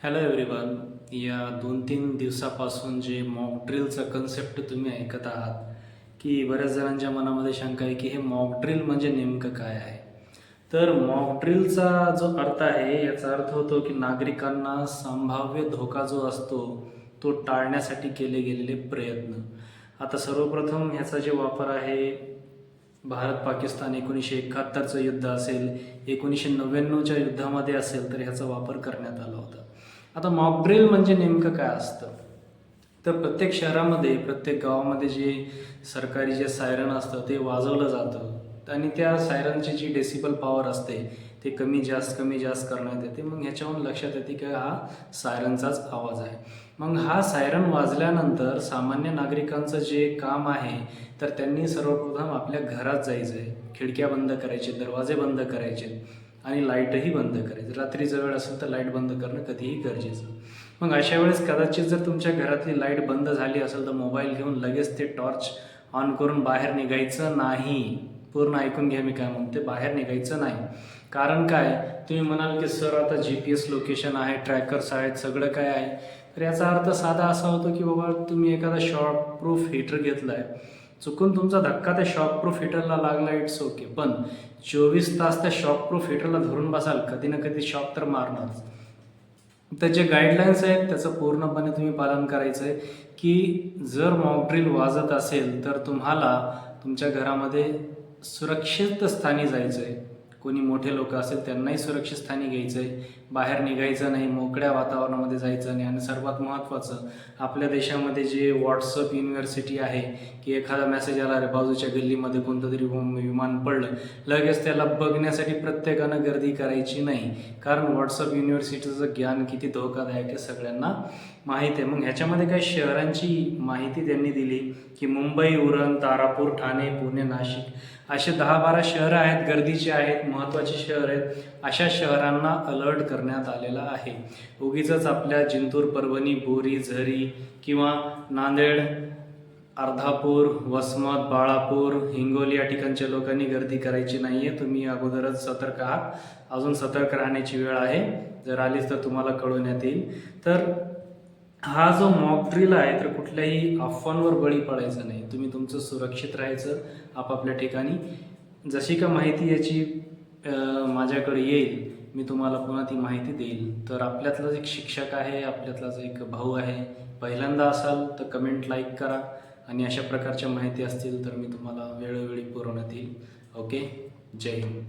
Hello everyone. या 2-3 दिवसापासून जे मॉक ड्रिलचा कन्सेप्ट तुम्ही ऐकत आहात की बऱ्याच जणांच्या मनामध्ये शंका आहे की हे मॉक ड्रिल म्हणजे नेमकं काय आहे. तर मॉक ड्रिलचा जो अर्थ आहे याचा अर्थ होतो की नागरिकांना संभाव्य धोका जो असतो तो टाळण्यासाठी केले गेलेले प्रयत्न. आता सर्वप्रथम ह्याचा जे वापर आहे भारत पाकिस्तान 1971चं युद्ध असेल, 1999च्या युद्धामध्ये असेल तर ह्याचा वापर करण्यात आला होता. आता मॉक ड्रिल म्हणजे नेमकं काय असतं, तर प्रत्येक शहरामध्ये प्रत्येक गावामध्ये जे सरकारी जे सायरन असतं ते वाजवलं जातं आणि त्या सायरनची जी डेसिबल पॉवर असते ते कमी जास्त करण्यात येते. मग ह्याच्यावरून लक्षात येते की हा सायरनचाच आवाज आहे. मग हा सायरन वाजल्यानंतर सामान्य नागरिकांचं जे काम आहे तर त्यांनी सर्वप्रथम आपल्या घरात जायचं आहे, खिडक्या बंद करायचे, दरवाजे बंद करायचे आणि लाईटही बंद करायची. रात्रीचा वेळ असेल तर लाईट बंद करणं कधीही गरजेचं. मग अशा वेळेस कदाचित जर तुमच्या घरातली लाईट बंद झाली असेल तर मोबाईल घेऊन लगेच ते टॉर्च ऑन करून बाहेर निघायचं नाही. पूर्ण ऐकून घ्या मी काय म्हणते, बाहेर निघायचं नाही. कारण काय, तुम्ही म्हणाल की सर आता GPS लोकेशन आहे, ट्रॅकर्स आहेत, सगळं काय आहे. तर याचा अर्थ साधा असा होतो की बाबा तुम्ही एखादा शॉकप्रूफ हीटर घेतला आहे, चुकून तुमचा धक्का त्या शॉकप्रूफ हीटरला लागला, इट्स ओके, पण 24 तास त्या शॉकप्रूफ हीटरला धरून बसाल, कधी ना कधी शॉक तर मारणारच. तर जे गाईडलाईन्स आहेत त्याचं पूर्णपणे तुम्ही पालन करायचं आहे की जर मॉक ड्रिल वाजत असेल तर तुम्हाला तुमच्या घरामध्ये सुरक्षित स्थानी जायचं आहे. कोणी मोठे लोक असेल त्यांनाही सुरक्षित स्थानी घ्यायचं आहे, बाहेर निघायचं नाही, मोकळ्या वातावरणामध्ये जायचं नाही. आणि सर्वात महत्त्वाचं, आपल्या देशामध्ये जे व्हॉट्सअप युनिव्हर्सिटी आहे की एखादा मेसेज आला, रे बाजूच्या गल्लीमध्ये कोणतं तरी विमान पडलं, लगेच त्याला बघण्यासाठी प्रत्येकानं गर्दी करायची नाही. कारण व्हॉट्सअप युनिव्हर्सिटीचं ज्ञान किती धोकादायक आहे सगळ्यांना माहीत आहे. मग ह्याच्यामध्ये काही शहरांची माहिती त्यांनी दिली की मुंबई, उरण, तारापूर, ठाणे, पुणे, नाशिक असे 10-12 शहरं आहेत, गर्दीचे आहेत, महत्त्वाची शहर आहेत. अशा शहरांना अलर्ट करण्यात आलेला आहे. उगीचच आपल्या जिंतूर, परभणी, बोरी, झरी किंवा नांदेड, अर्धापूर, वसमत, बाळापूर, हिंगोली या ठिकाणच्या लोकांनी गर्दी करायची नाही आहे. तुम्ही अगोदरच सतर्क आहात, अजून सतर्क राहण्याची वेळ आहे. जर आलीच तर तुम्हाला कळवण्यात येईल. तर हा जो मॉक ड्रिल आहे तर कुठल्याही अफवांवर बळी पडायचं नाही. तुम्ही तुमचं सुरक्षित राहायचं आपापल्या ठिकाणी. जशी का माहिती याची माझ्याकडे येईल मी तुम्हाला पुन्हा ती माहिती देईल. तर आपल्यातलाच एक शिक्षक आहे, आपल्यातलाच एक भाऊ आहे. पहिल्यांदा असाल तर कमेंट लाईक करा आणि अशा प्रकारच्या माहिती असतील तर मी तुम्हाला वेळोवेळी पुरवण्यात येईल. ओके, जय हिंद.